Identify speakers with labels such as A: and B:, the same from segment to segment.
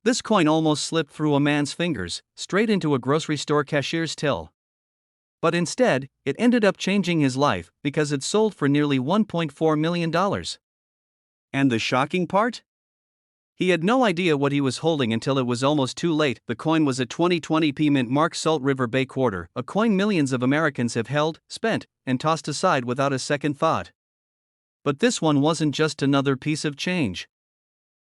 A: This coin almost slipped through a man's fingers, straight into a grocery store cashier's till. But instead, it ended up changing his life because it sold for nearly $1.4 million. And the shocking part? He had no idea what he was holding until it was almost too late. The coin was a 2020p mint-marked Salt River Bay quarter, a coin millions of Americans have held, spent, and tossed aside without a second thought. But this one wasn't just another piece of change.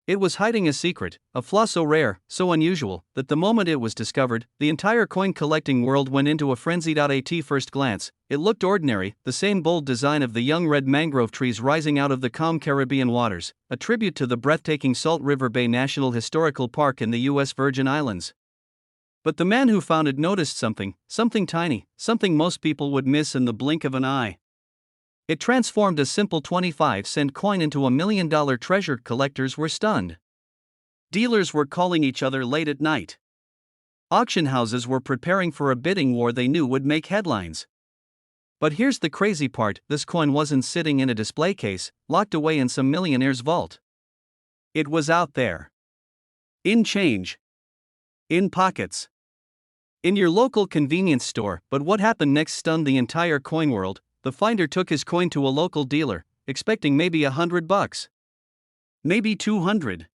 A: It was hiding a secret, a flaw so rare, so unusual, that the moment it was discovered, the entire coin collecting world went into a frenzy. At first glance, it looked ordinary, the same bold design of the young red mangrove trees rising out of the calm Caribbean waters, a tribute to the breathtaking Salt River Bay National Historical Park in the U.S. Virgin Islands. But the man who found it noticed something tiny, something most people would miss in the blink of an eye. It transformed a simple 25-cent coin into $1 million treasure. Collectors were stunned. Dealers were calling each other late at night. Auction houses were preparing for a bidding war they knew would make headlines. But here's the crazy part: this coin wasn't sitting in a display case, locked away in some millionaire's vault. It was out there. In change. In pockets. In your local convenience store. But what happened next stunned the entire coin world. The finder took his coin to a local dealer, expecting maybe $100. Maybe $200.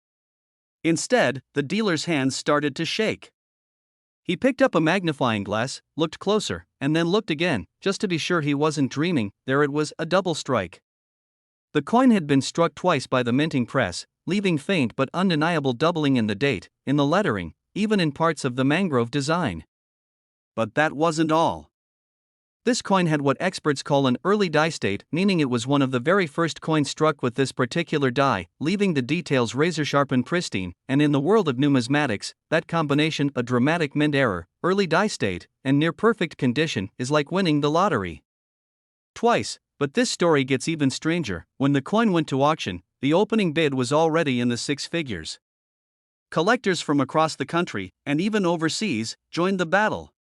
A: Instead, the dealer's hands started to shake. He picked up a magnifying glass, looked closer, and then looked again, just to be sure he wasn't dreaming. There it was, a double strike. The coin had been struck twice by the minting press, leaving faint but undeniable doubling in the date, in the lettering, even in parts of the mangrove design. But that wasn't all. This coin had what experts call an early die state, meaning it was one of the very first coins struck with this particular die, leaving the details razor-sharp and pristine. And in the world of numismatics, that combination, a dramatic mint error, early die state, and near-perfect condition, is like winning the lottery. Twice. But this story gets even stranger. When the coin went to auction, the opening bid was already in the six figures. Collectors from across the country, and even overseas, joined the battle.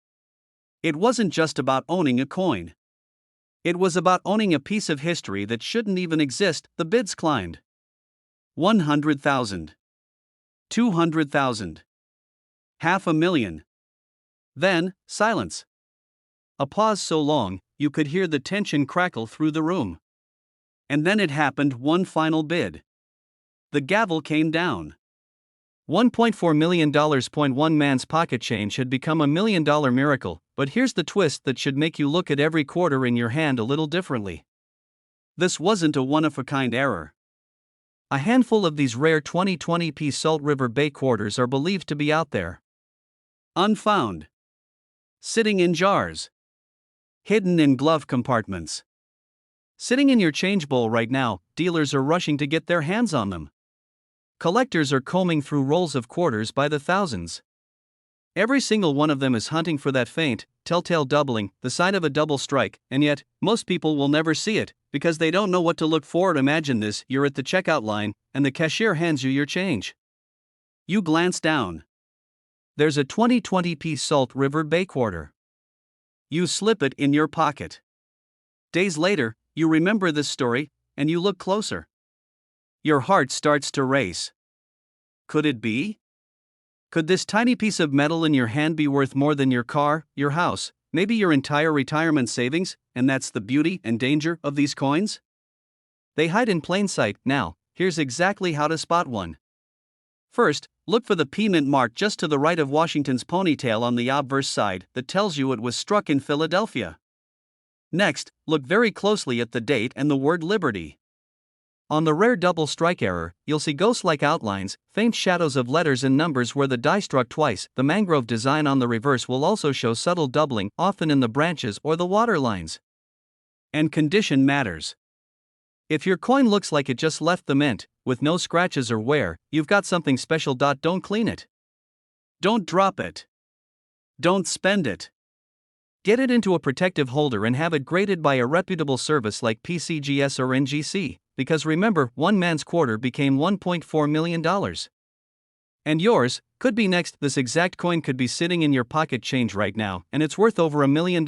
A: It wasn't just about owning a coin. It was about owning a piece of history that shouldn't even exist. The bids climbed. 100,000. 200,000. $500,000. Then, silence. A pause so long, you could hear the tension crackle through the room. And then it happened, one final bid. The gavel came down. $1.4 million. One man's pocket change had become $1 million miracle, but here's the twist that should make you look at every quarter in your hand a little differently. This wasn't a one-of-a-kind error. A handful of these rare 2020p Salt River Bay quarters are believed to be out there. Unfound. Sitting in jars. Hidden in glove compartments. Sitting in your change bowl right now, dealers are rushing to get their hands on them. Collectors are combing through rolls of quarters by the thousands. Every single one of them is hunting for that faint, telltale doubling, the sign of a double strike, and yet, most people will never see it, because they don't know what to look for. Imagine this: you're at the checkout line, and the cashier hands you your change. You glance down. There's a 2020p Salt River Bay quarter. You slip it in your pocket. Days later, you remember this story, and you look closer. Your heart starts to race. Could it be? Could this tiny piece of metal in your hand be worth more than your car, your house, maybe your entire retirement savings? And that's the beauty and danger of these coins. They hide in plain sight. Now, here's exactly how to spot one. First, look for the P mint mark just to the right of Washington's ponytail on the obverse side that tells you it was struck in Philadelphia. Next, look very closely at the date and the word Liberty. On the rare double strike error, you'll see ghost-like outlines, faint shadows of letters and numbers where the die struck twice. The mangrove design on the reverse will also show subtle doubling, often in the branches or the water lines. And condition matters. If your coin looks like it just left the mint, with no scratches or wear, you've got something special. Don't clean it. Don't drop it. Don't spend it. Get it into a protective holder and have it graded by a reputable service like PCGS or NGC. Because remember, one man's quarter became $1.4 million. And yours could be next. This exact coin could be sitting in your pocket change right now, and it's worth over $1 million.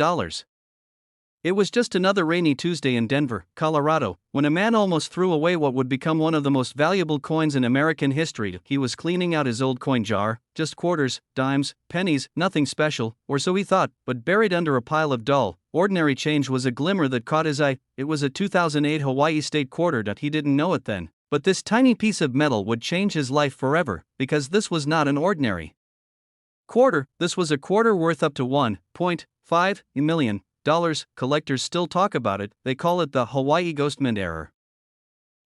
A: It was just another rainy Tuesday in Denver, Colorado, when a man almost threw away what would become one of the most valuable coins in American history. He was cleaning out his old coin jar, just quarters, dimes, pennies, nothing special, or so he thought, but buried under a pile of dull, ordinary change was a glimmer that caught his eye. It was a 2008 Hawaii state quarter. He didn't know it then, but this tiny piece of metal would change his life forever, because this was not an ordinary quarter. This was a quarter worth up to $1.5 million. Collectors still talk about it. They call it the Hawaii Ghost Millionaier.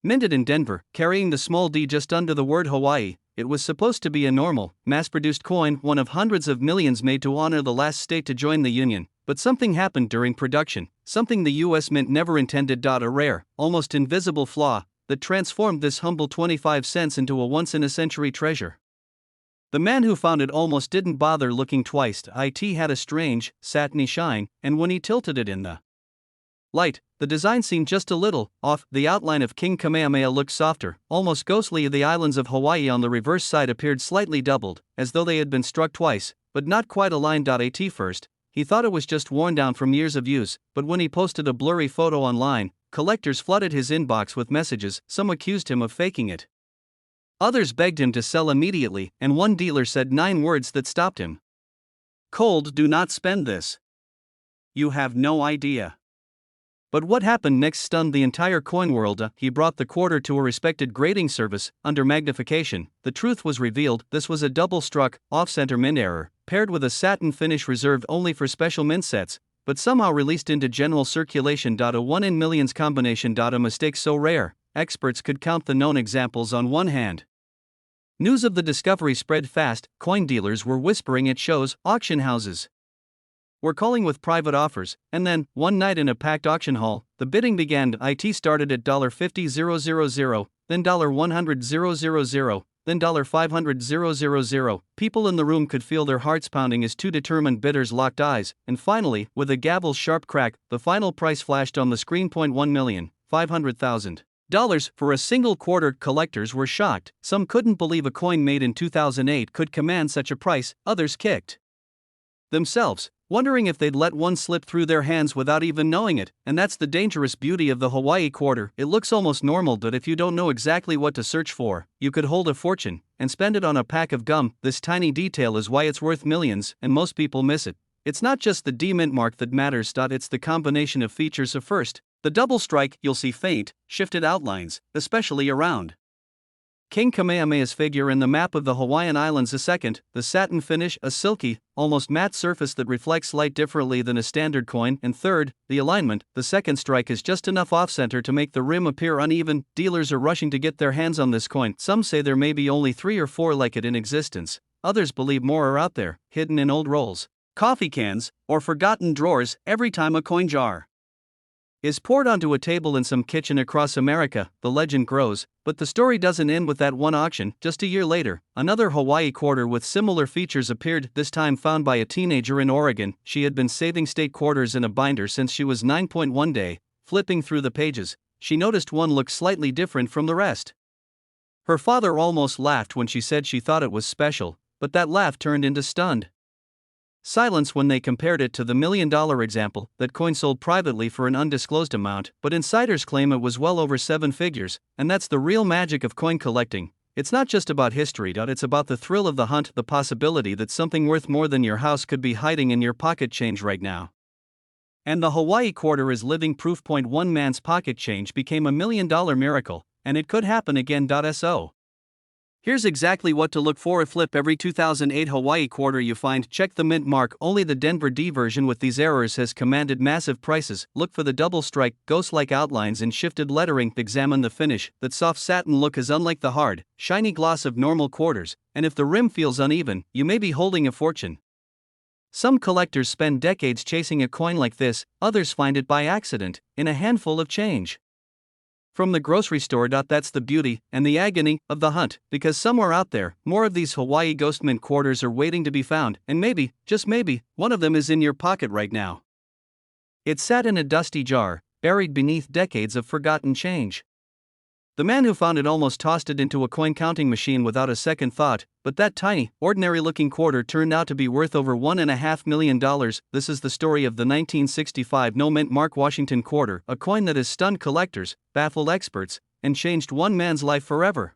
A: Minted in Denver, carrying the small d just under the word Hawaii, it was supposed to be a normal, mass-produced coin, one of hundreds of millions made to honor the last state to join the Union. But something happened during production, something the U.S. Mint never intended. A rare, almost invisible flaw that transformed this humble 25 cents into a once-in-a-century treasure. The man who found it almost didn't bother looking twice. It had a strange, satiny shine, and when he tilted it in the light, the design seemed just a little off. The outline of King Kamehameha looked softer, almost ghostly. The islands of Hawaii on the reverse side appeared slightly doubled, as though they had been struck twice, but not quite aligned. At first, he thought it was just worn down from years of use, but when he posted a blurry photo online, collectors flooded his inbox with messages. Some accused him of faking it. Others begged him to sell immediately, and one dealer said 9 words that stopped him. "Cold, do not spend this. You have no idea." But what happened next stunned the entire coin world. He brought the quarter to a respected grading service. Under magnification, the truth was revealed. This was a double-struck, off-center mint error, paired with a satin finish reserved only for special mint sets, but somehow released into general circulation. A 1 in millions combination. A mistake so rare, experts could count the known examples on one hand. News of the discovery spread fast. Coin dealers were whispering at shows, auction houses were calling with private offers, and then, one night in a packed auction hall, the bidding began. It started at $50,000, then $100,000, then $500,000. People in the room could feel their hearts pounding as two determined bidders locked eyes, and finally, with a gavel's sharp crack, the final price flashed on the screen: $1,500,000 for a single quarter. Collectors were shocked. Some couldn't believe a coin made in 2008 could command such a price. Others kicked themselves, wondering if they'd let one slip through their hands without even knowing it. And that's the dangerous beauty of the Hawaii quarter. It looks almost normal, but if you don't know exactly what to search for, you could hold a fortune and spend it on a pack of gum. This tiny detail is why it's worth millions, and most people miss it. It's not just the D mint mark that matters. It's the combination of features. First, the double strike. You'll see faint, shifted outlines, especially around King Kamehameha's figure and the map of the Hawaiian Islands. Second, the satin finish, a silky, almost matte surface that reflects light differently than a standard coin. And third, the alignment. The second strike is just enough off-center to make the rim appear uneven. Dealers are rushing to get their hands on this coin. Some say there may be only 3 or 4 like it in existence. Others believe more are out there, hidden in old rolls, coffee cans, or forgotten drawers. Every time a coin jar is poured onto a table in some kitchen across America, the legend grows. But the story doesn't end with that one auction. Just a year later, another Hawaii quarter with similar features appeared, this time found by a teenager in Oregon. She had been saving state quarters in a binder since she was 9. One day, flipping through the pages, she noticed one looked slightly different from the rest. Her father almost laughed when she said she thought it was special, but that laugh turned into stunned silence when they compared it to the $1 million example. That coin sold privately for an undisclosed amount, but insiders claim it was well over 7 figures, and that's the real magic of coin collecting. It's not just about history. It's about the thrill of the hunt, the possibility that something worth more than your house could be hiding in your pocket change right now. And the Hawaii quarter is living proof. One man's pocket change became a $1 million miracle, and it could happen again. So here's exactly what to look for. Flip every 2008 Hawaii quarter you find. Check the mint mark. Only the Denver D version with these errors has commanded massive prices. Look for the double strike, ghost-like outlines and shifted lettering. Examine the finish. That soft satin look is unlike the hard, shiny gloss of normal quarters, and if the rim feels uneven, you may be holding a fortune. Some collectors spend decades chasing a coin like this, others find it by accident, in a handful of change from the grocery store. That's the beauty and the agony of the hunt, because somewhere out there, more of these Hawaii Ghost Mint quarters are waiting to be found, and maybe, just maybe, one of them is in your pocket right now. It sat in a dusty jar, buried beneath decades of forgotten change. The man who found it almost tossed it into a coin counting machine without a second thought, but that tiny, ordinary-looking quarter turned out to be worth over $1.5 million. This is the story of the 1965 no-mint Mark Washington quarter, a coin that has stunned collectors, baffled experts, and changed one man's life forever.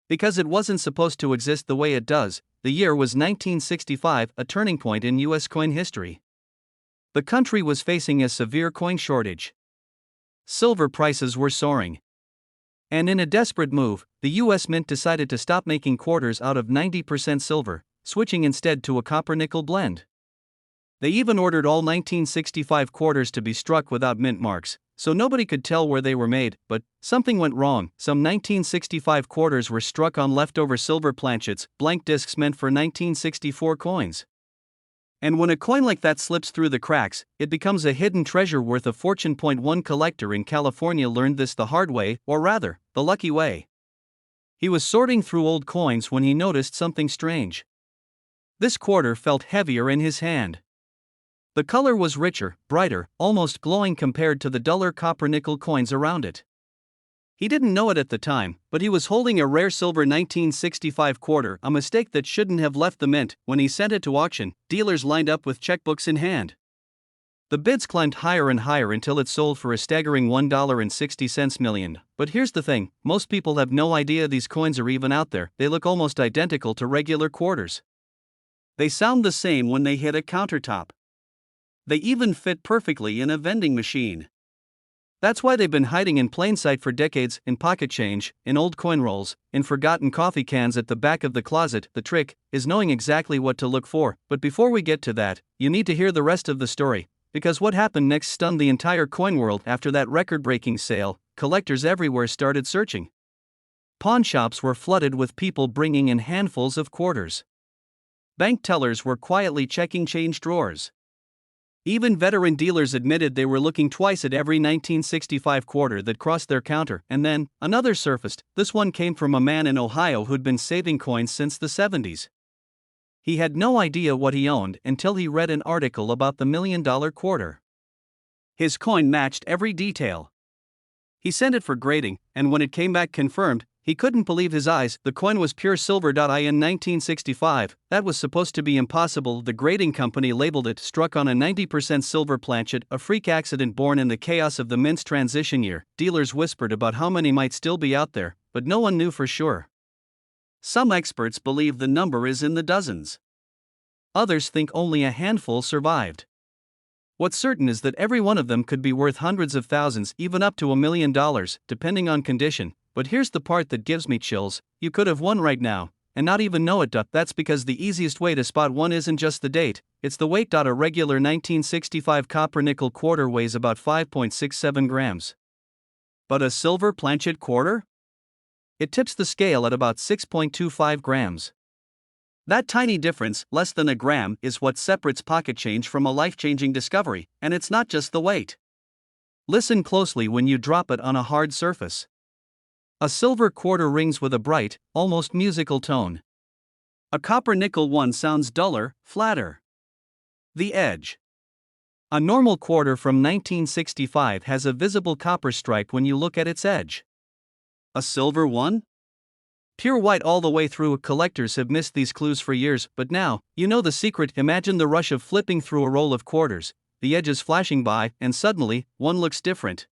A: Because it wasn't supposed to exist the way it does, the year was 1965, a turning point in U.S. coin history. The country was facing a severe coin shortage. Silver prices were soaring. And in a desperate move, the U.S. Mint decided to stop making quarters out of 90% silver, switching instead to a copper-nickel blend. They even ordered all 1965 quarters to be struck without mint marks, so nobody could tell where they were made, but something went wrong. Some 1965 quarters were struck on leftover silver planchets, blank discs meant for 1964 coins. And when a coin like that slips through the cracks, it becomes a hidden treasure worth a fortune. One collector in California learned this the hard way, or rather, the lucky way. He was sorting through old coins when he noticed something strange. This quarter felt heavier in his hand. The color was richer, brighter, almost glowing compared to the duller copper-nickel coins around it. He didn't know it at the time, but he was holding a rare silver 1965 quarter, a mistake that shouldn't have left the mint. When he sent it to auction, dealers lined up with checkbooks in hand. The bids climbed higher and higher until it sold for a staggering $1.60 million. But here's the thing, most people have no idea these coins are even out there. They look almost identical to regular quarters. They sound the same when they hit a countertop. They even fit perfectly in a vending machine. That's why they've been hiding in plain sight for decades, in pocket change, in old coin rolls, in forgotten coffee cans at the back of the closet. The trick is knowing exactly what to look for. But before we get to that, you need to hear the rest of the story, because what happened next stunned the entire coin world. After that record-breaking sale, collectors everywhere started searching. Pawn shops were flooded with people bringing in handfuls of quarters. Bank tellers were quietly checking change drawers. Even veteran dealers admitted they were looking twice at every 1965 quarter that crossed their counter, and then, another surfaced. This one came from a man in Ohio who'd been saving coins since the 70s. He had no idea what he owned until he read an article about the $1 million quarter. His coin matched every detail. He sent it for grading, and when it came back confirmed, he couldn't believe his eyes. The coin was pure silver. In 1965, that was supposed to be impossible. The grading company labeled it struck on a 90% silver planchet, a freak accident born in the chaos of the mint's transition year. Dealers whispered about how many might still be out there, but no one knew for sure. Some experts believe the number is in the dozens. Others think only a handful survived. What's certain is that every one of them could be worth hundreds of thousands, even up to $1 million, depending on condition. But here's the part that gives me chills: you could have won right now, and not even know it. That's because the easiest way to spot one isn't just the date, it's the weight. A regular 1965 copper-nickel quarter weighs about 5.67 grams. But a silver planchet quarter? It tips the scale at about 6.25 grams. That tiny difference, less than a gram, is what separates pocket change from a life-changing discovery, and it's not just the weight. Listen closely when you drop it on a hard surface. A silver quarter rings with a bright, almost musical tone. A copper-nickel one sounds duller, flatter. The edge. A normal quarter from 1965 has a visible copper stripe when you look at its edge. A silver one? Pure white all the way through. Collectors have missed these clues for years, but now, you know the secret. Imagine the rush of flipping through a roll of quarters, the edges flashing by, and suddenly, one looks different.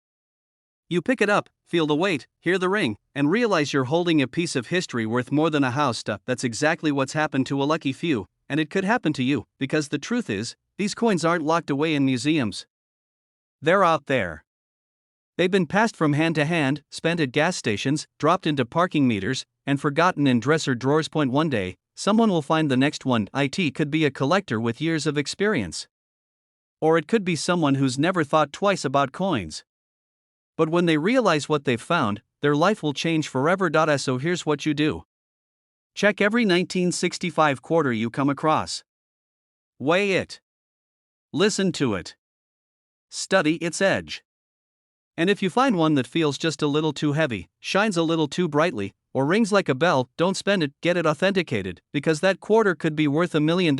A: You pick it up, feel the weight, hear the ring, and realize you're holding a piece of history worth more than a house. That's exactly what's happened to a lucky few, and it could happen to you, because the truth is, these coins aren't locked away in museums. They're out there. They've been passed from hand to hand, spent at gas stations, dropped into parking meters, and forgotten in dresser drawers. One day, someone will find the next one. It could be a collector with years of experience. Or it could be someone who's never thought twice about coins. But when they realize what they've found, their life will change forever. So here's what you do. Check every 1965 quarter you come across. Weigh it. Listen to it. Study its edge. And if you find one that feels just a little too heavy, shines a little too brightly, or rings like a bell, don't spend it, get it authenticated, because that quarter could be worth $1 million.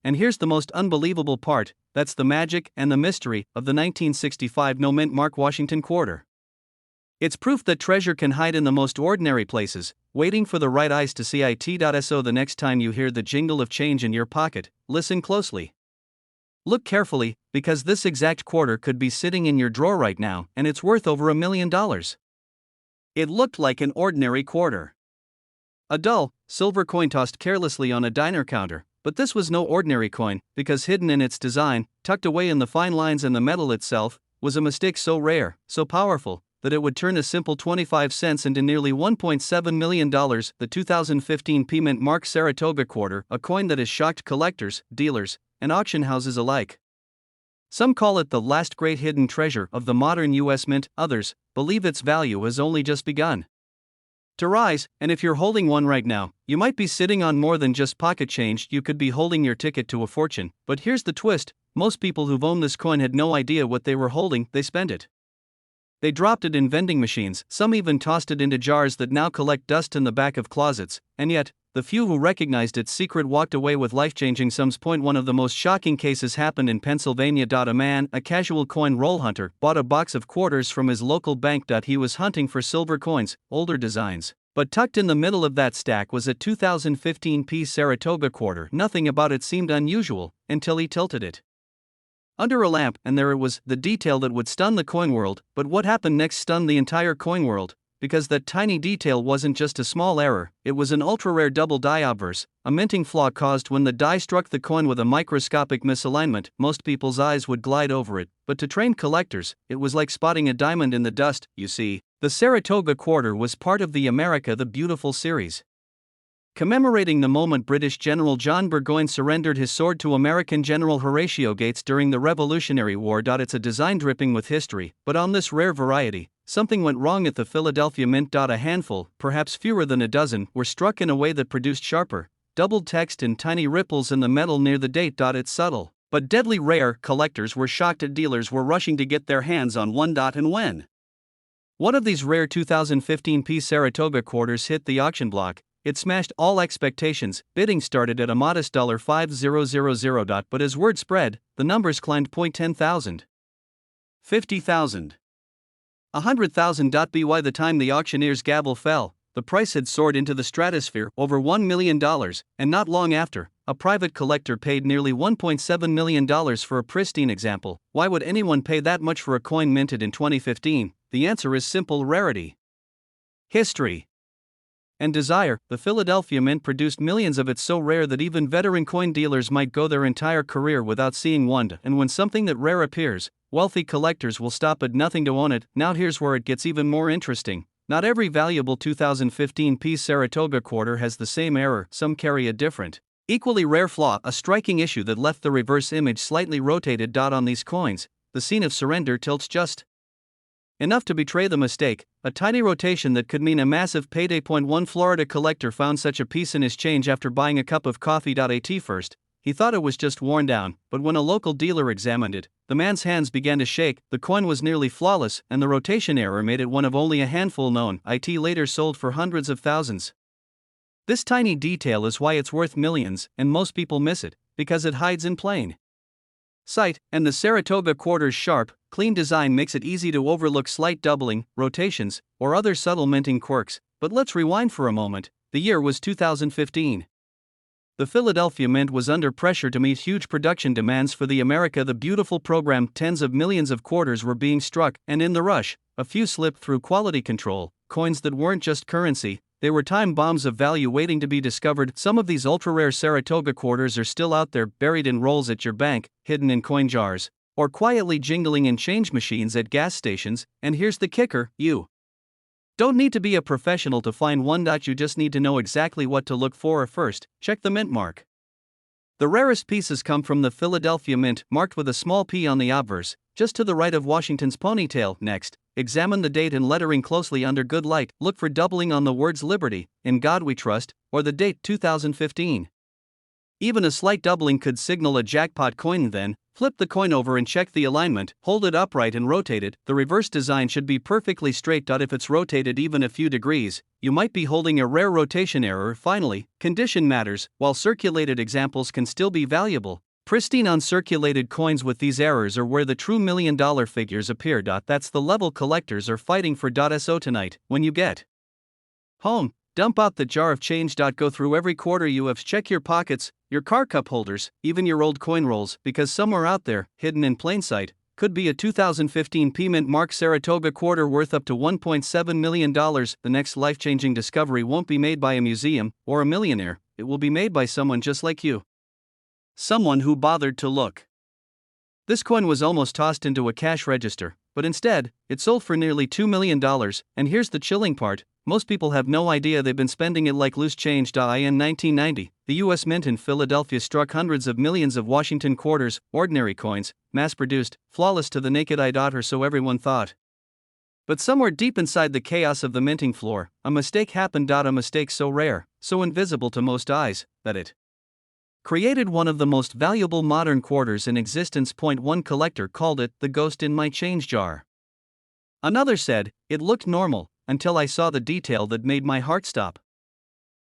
A: And here's the most unbelievable part: that's the magic and the mystery of the 1965 no-mint Mark Washington quarter. It's proof that treasure can hide in the most ordinary places, waiting for the right eyes to see it. The next time you hear the jingle of change in your pocket, listen closely. Look carefully, because this exact quarter could be sitting in your drawer right now, and it's worth over $1 million. It looked like an ordinary quarter. A dull, silver coin tossed carelessly on a diner counter, but this was no ordinary coin, because hidden in its design, tucked away in the fine lines and the metal itself, was a mistake so rare, so powerful, that it would turn a simple 25 cents into nearly $1.7 million. The 2015 P-Mint Mark Saratoga quarter, a coin that has shocked collectors, dealers, and auction houses alike. Some call it the last great hidden treasure of the modern U.S. Mint, others believe its value has only just begun to rise, and if you're holding one right now, you might be sitting on more than just pocket change. You could be holding your ticket to a fortune. But here's the twist: most people who've owned this coin had no idea what they were holding. They spent it. They dropped it in vending machines, some even tossed it into jars that now collect dust in the back of closets, and yet, the few who recognized its secret walked away with life-changing sums. One of the most shocking cases happened in Pennsylvania. A man, a casual coin roll hunter, bought a box of quarters from his local bank. He was hunting for silver coins, older designs, but tucked in the middle of that stack was a 2015 Saratoga quarter. Nothing about it seemed unusual, until he tilted it under a lamp, and there it was, the detail that would stun the coin world. But what happened next stunned the entire coin world, because that tiny detail wasn't just a small error, it was an ultra-rare double die obverse, a minting flaw caused when the die struck the coin with a microscopic misalignment. Most people's eyes would glide over it, but to trained collectors, it was like spotting a diamond in the dust. You see, the Saratoga quarter was part of the America the Beautiful series, commemorating the moment British General John Burgoyne surrendered his sword to American General Horatio Gates during the Revolutionary War. It's a design dripping with history, but on this rare variety, something went wrong at the Philadelphia Mint. A handful, perhaps fewer than a dozen, were struck in a way that produced sharper, doubled text and tiny ripples in the metal near the date. It's subtle, but deadly rare. Collectors were shocked at dealers were rushing to get their hands on one. And when one of these rare 2015 Saratoga quarters hit the auction block, it smashed all expectations. Bidding started at a modest $5,000. But as word spread, the numbers climbed. 10,000, 50,000, 100,000. By the time the auctioneer's gavel fell, the price had soared into the stratosphere, over $1 million, and not long after, a private collector paid nearly $1.7 million for a pristine example. Why would anyone pay that much for a coin minted in 2015? The answer is simple: rarity, history, and desire. The Philadelphia Mint produced millions of it, so rare that even veteran coin dealers might go their entire career without seeing one. And when something that rare appears, wealthy collectors will stop at nothing to own it. Now here's where it gets even more interesting. Not every valuable 2015 Saratoga quarter has the same error. Some carry a different, equally rare flaw, a striking issue that left the reverse image slightly rotated. On these coins, the scene of surrender tilts just enough to betray the mistake, a tiny rotation that could mean a massive payday. One Florida collector found such a piece in his change after buying a cup of coffee. At first, he thought it was just worn down, but when a local dealer examined it, the man's hands began to shake. The coin was nearly flawless, and the rotation error made it one of only a handful known. It later sold for hundreds of thousands. This tiny detail is why it's worth millions, and most people miss it, because it hides in plain sight, and the Saratoga quarter's sharp, clean design makes it easy to overlook slight doubling, rotations, or other subtle minting quirks. But let's rewind for a moment. The year was 2015. The Philadelphia Mint was under pressure to meet huge production demands for the America the Beautiful program. Tens of millions of quarters were being struck, and in the rush, a few slipped through quality control, coins that weren't just currency, they were time bombs of value waiting to be discovered. Some of these ultra-rare Saratoga quarters are still out there, buried in rolls at your bank, hidden in coin jars, or quietly jingling in change machines at gas stations. And here's the kicker: you don't need to be a professional to find one. You just need to know exactly what to look for. First, check the mint mark. The rarest pieces come from the Philadelphia Mint, marked with a small P on the obverse, just to the right of Washington's ponytail. Next, examine the date and lettering closely under good light. Look for doubling on the words "Liberty," "In God We Trust," or the date 2015. Even a slight doubling could signal a jackpot coin. Then, flip the coin over and check the alignment. Hold it upright and rotate it. The reverse design should be perfectly straight. If it's rotated even a few degrees, you might be holding a rare rotation error. Finally, condition matters. While circulated examples can still be valuable, Pristine uncirculated coins with these errors are where the true $1,000,000 figures appear. That's the level collectors are fighting for. So tonight, when you get home, dump out the jar of change. Go through every quarter you have, check your pockets, your car cup holders, even your old coin rolls, because somewhere out there, hidden in plain sight, could be a 2015 Mint Mark Saratoga quarter worth up to $1.7 million. The next life-changing discovery won't be made by a museum or a millionaire, it will be made by someone just like you. Someone who bothered to look. This coin was almost tossed into a cash register, but instead, it sold for nearly $2 million, and here's the chilling part, most people have no idea they've been spending it like loose change. In 1990, the U.S. Mint in Philadelphia struck hundreds of millions of Washington quarters, ordinary coins, mass-produced, flawless to the naked eye. Or so everyone thought. But somewhere deep inside the chaos of the minting floor, a mistake happened. A mistake so rare, so invisible to most eyes, that it created one of the most valuable modern quarters in existence. One collector called it the ghost in my change jar. Another said, it looked normal, until I saw the detail that made my heart stop.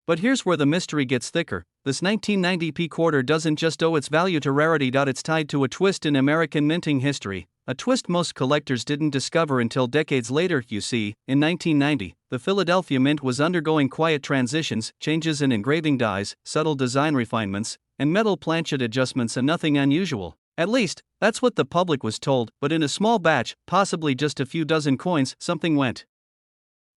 A: But here's where the mystery gets thicker. This 1990p quarter doesn't just owe its value to rarity. It's tied to a twist in American minting history, a twist most collectors didn't discover until decades later. You see, in 1990, the Philadelphia Mint was undergoing quiet transitions, changes in engraving dyes, subtle design refinements, and metal planchet adjustments, and nothing unusual. At least, that's what the public was told, but in a small batch, possibly just a few dozen coins, something went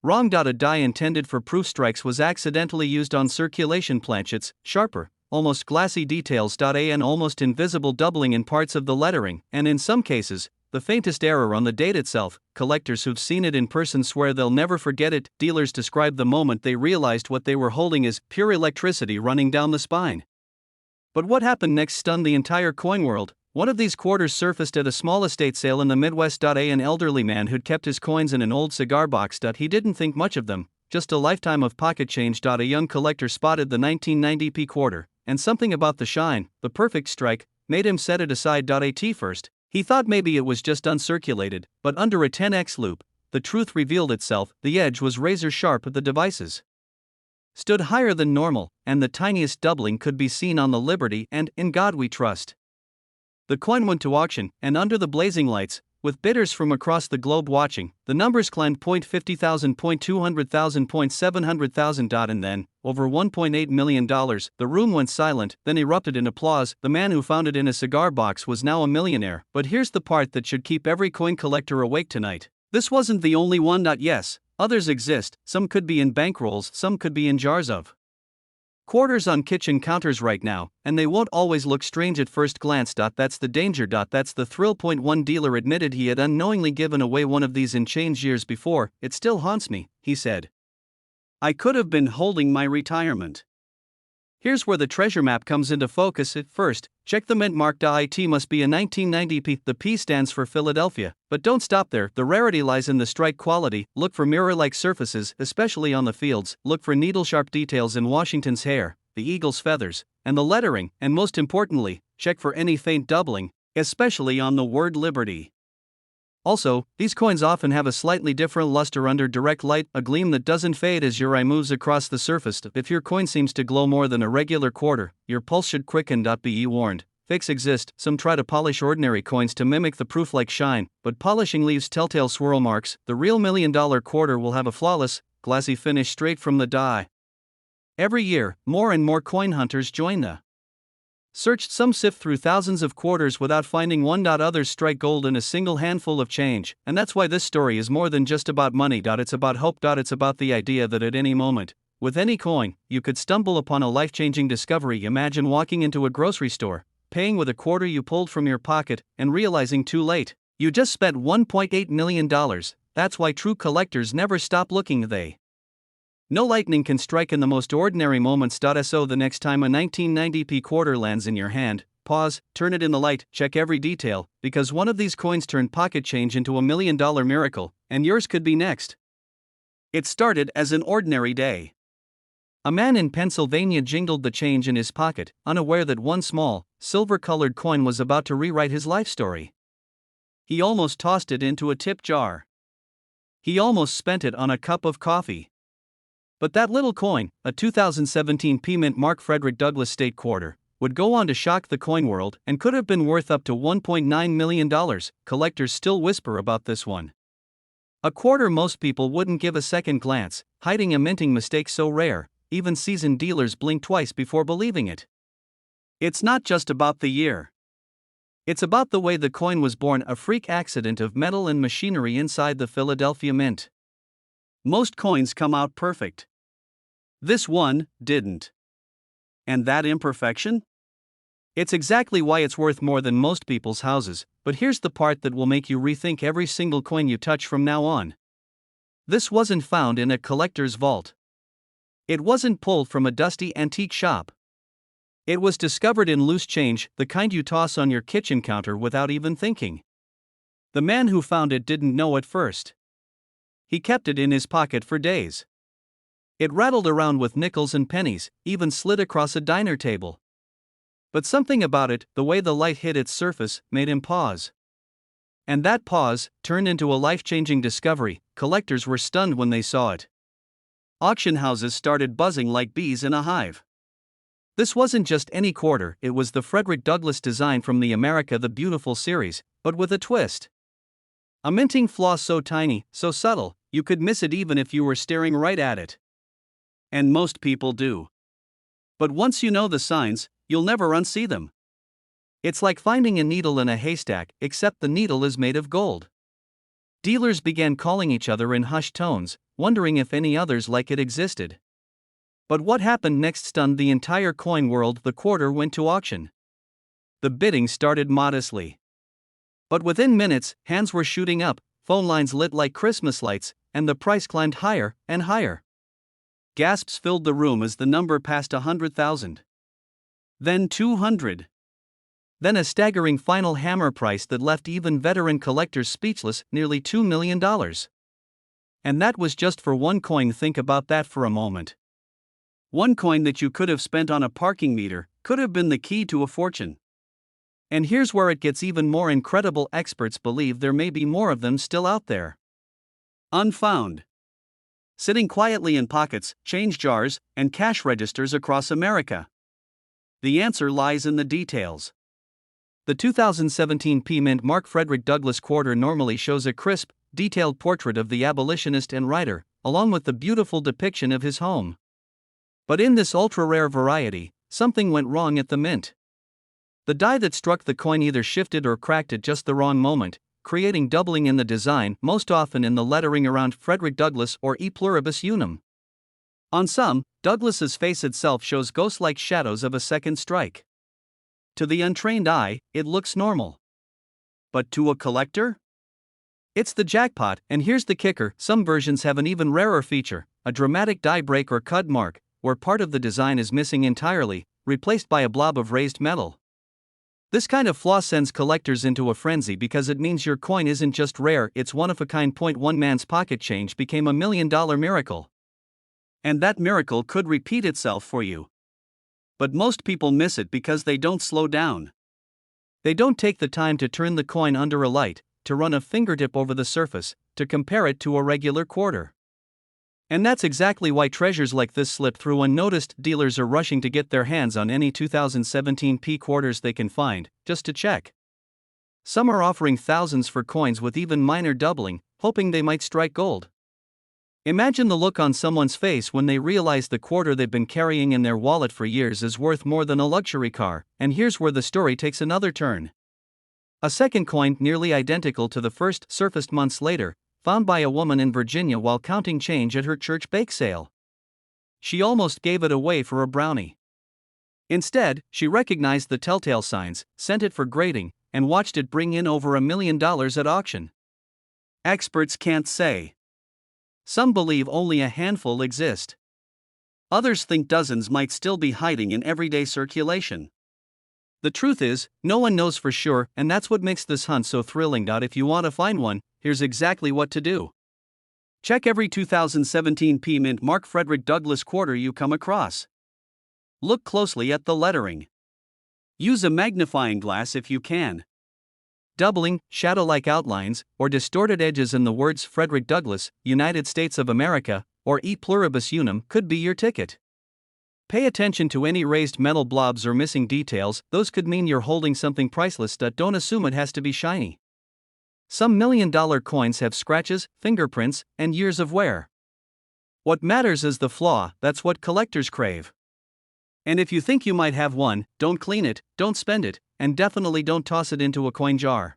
A: wrong. A die intended for proof strikes was accidentally used on circulation planchets, sharper, almost glassy details. An almost invisible doubling in parts of the lettering, and in some cases, the faintest error on the date itself. Collectors who've seen it in person swear they'll never forget it. Dealers describe the moment they realized what they were holding as pure electricity running down the spine. But what happened next stunned the entire coin world. One of these quarters surfaced at a small estate sale in the Midwest. An elderly man who'd kept his coins in an old cigar box. He didn't think much of them, just a lifetime of pocket change. A young collector spotted the 1990p quarter, and something about the shine, the perfect strike, made him set it aside. At first, he thought maybe it was just uncirculated, but under a 10x loop, the truth revealed itself. The edge was razor sharp. The devices stood higher than normal, and the tiniest doubling could be seen on the Liberty and In God We Trust. The coin went to auction, and under the blazing lights, with bidders from across the globe watching, the numbers climbed. 50,000, 200,000, 700,000. And then, over $1.8 million, the room went silent, then erupted in applause. The man who found it in a cigar box was now a millionaire. But here's the part that should keep every coin collector awake tonight. This wasn't the only one. Yes, others exist, some could be in bankrolls, some could be in jars of quarters on kitchen counters right now, and they won't always look strange at first glance. That's the danger. That's the thrill. One dealer admitted he had unknowingly given away one of these in change years before. It still haunts me, he said. I could have been holding my retirement. Here's where the treasure map comes into focus. At first, check the mint mark. It must be a 1990p. The P stands for Philadelphia. But don't stop there, the rarity lies in the strike quality. Look for mirror-like surfaces, especially on the fields. Look for needle-sharp details in Washington's hair, the eagle's feathers, and the lettering. And most importantly, check for any faint doubling, especially on the word Liberty. Also, these coins often have a slightly different luster under direct light, a gleam that doesn't fade as your eye moves across the surface. If your coin seems to glow more than a regular quarter, your pulse should quicken. Be warned, fakes exist. Some try to polish ordinary coins to mimic the proof-like shine, but polishing leaves telltale swirl marks. The real $1 million quarter will have a flawless, glassy finish straight from the die. Every year, more and more coin hunters join the search. Some sift through thousands of quarters without finding one. Others strike gold in a single handful of change, and that's why this story is more than just about money. It's about hope. It's about the idea that at any moment, with any coin, you could stumble upon a life-changing discovery. Imagine walking into a grocery store, paying with a quarter you pulled from your pocket, and realizing too late, you just spent $1.8 million. That's why true collectors never stop looking. No lightning can strike in the most ordinary moments. So the next time a 1990p quarter lands in your hand, pause, turn it in the light, check every detail, because one of these coins turned pocket change into $1 million miracle, and yours could be next. It started as an ordinary day. A man in Pennsylvania jingled the change in his pocket, unaware that one small, silver-colored coin was about to rewrite his life story. He almost tossed it into a tip jar. He almost spent it on a cup of coffee. But that little coin, a 2017 Mint Mark Frederick Douglass State quarter, would go on to shock the coin world and could have been worth up to $1.9 million. Collectors still whisper about this one. A quarter most people wouldn't give a second glance, hiding a minting mistake so rare, even seasoned dealers blink twice before believing it. It's not just about the year. It's about the way the coin was born, a freak accident of metal and machinery inside the Philadelphia Mint. Most coins come out perfect. This one didn't. And that imperfection? It's exactly why it's worth more than most people's houses, but here's the part that will make you rethink every single coin you touch from now on. This wasn't found in a collector's vault. It wasn't pulled from a dusty antique shop. It was discovered in loose change, the kind you toss on your kitchen counter without even thinking. The man who found it didn't know at first. He kept it in his pocket for days. It rattled around with nickels and pennies, even slid across a diner table. But something about it, the way the light hit its surface, made him pause. And that pause turned into a life-changing discovery. Collectors were stunned when they saw it. Auction houses started buzzing like bees in a hive. This wasn't just any quarter, it was the Frederick Douglass design from the America the Beautiful series, but with a twist. A minting flaw so tiny, so subtle, you could miss it even if you were staring right at it. And most people do. But once you know the signs, you'll never unsee them. It's like finding a needle in a haystack, except the needle is made of gold. Dealers began calling each other in hushed tones, wondering if any others like it existed. But what happened next stunned the entire coin world. The quarter went to auction. The bidding started modestly. But within minutes, hands were shooting up, phone lines lit like Christmas lights, and the price climbed higher and higher. Gasps filled the room as the number passed 100,000. Then 200. Then a staggering final hammer price that left even veteran collectors speechless, nearly $2 million. And that was just for one coin. Think about that for a moment. One coin that you could have spent on a parking meter could have been the key to a fortune. And here's where it gets even more incredible. Experts believe there may be more of them still out there. Unfound. Sitting quietly in pockets, change jars, and cash registers across America. The answer lies in the details. The 2017 P Mint Mark Frederick Douglass quarter normally shows a crisp, detailed portrait of the abolitionist and writer, along with the beautiful depiction of his home. But in this ultra-rare variety, something went wrong at the mint. The die that struck the coin either shifted or cracked at just the wrong moment, creating doubling in the design, most often in the lettering around Frederick Douglass or E pluribus unum. On some, Douglass's face itself shows ghost-like shadows of a second strike. To the untrained eye, it looks normal. But to a collector? It's the jackpot, and here's the kicker: some versions have an even rarer feature, a dramatic die break or cut mark, where part of the design is missing entirely, replaced by a blob of raised metal. This kind of flaw sends collectors into a frenzy because it means your coin isn't just rare, it's one of a kind. One man's pocket change became $1 million miracle. And that miracle could repeat itself for you. But most people miss it because they don't slow down. They don't take the time to turn the coin under a light, to run a fingertip over the surface, to compare it to a regular quarter. And that's exactly why treasures like this slip through unnoticed. Dealers are rushing to get their hands on any 2017 P quarters they can find, just to check. Some are offering thousands for coins with even minor doubling, hoping they might strike gold. Imagine the look on someone's face when they realize the quarter they've been carrying in their wallet for years is worth more than a luxury car. And here's where the story takes another turn. A second coin, nearly identical to the first, surfaced months later, found by a woman in Virginia while counting change at her church bake sale. She almost gave it away for a brownie. Instead, she recognized the telltale signs, sent it for grading, and watched it bring in over $1 million at auction. Experts can't say. Some believe only a handful exist. Others think dozens might still be hiding in everyday circulation. The truth is, no one knows for sure, and that's what makes this hunt so thrilling. If you want to find one, here's exactly what to do. Check every 2017 P Mint Mark Frederick Douglass quarter you come across. Look closely at the lettering. Use a magnifying glass if you can. Doubling, shadow-like outlines, or distorted edges in the words Frederick Douglass, United States of America, or E pluribus unum could be your ticket. Pay attention to any raised metal blobs or missing details, those could mean you're holding something priceless. Don't assume it has to be shiny. Some $1 million coins have scratches, fingerprints, and years of wear. What matters is the flaw, that's what collectors crave. And if you think you might have one, don't clean it, don't spend it, and definitely don't toss it into a coin jar.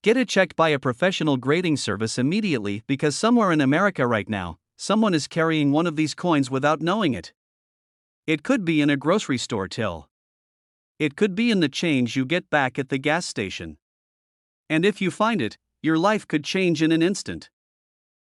A: Get it checked by a professional grading service immediately, because somewhere in America right now, someone is carrying one of these coins without knowing it. It could be in a grocery store till. It could be in the change you get back at the gas station. And if you find it, your life could change in an instant.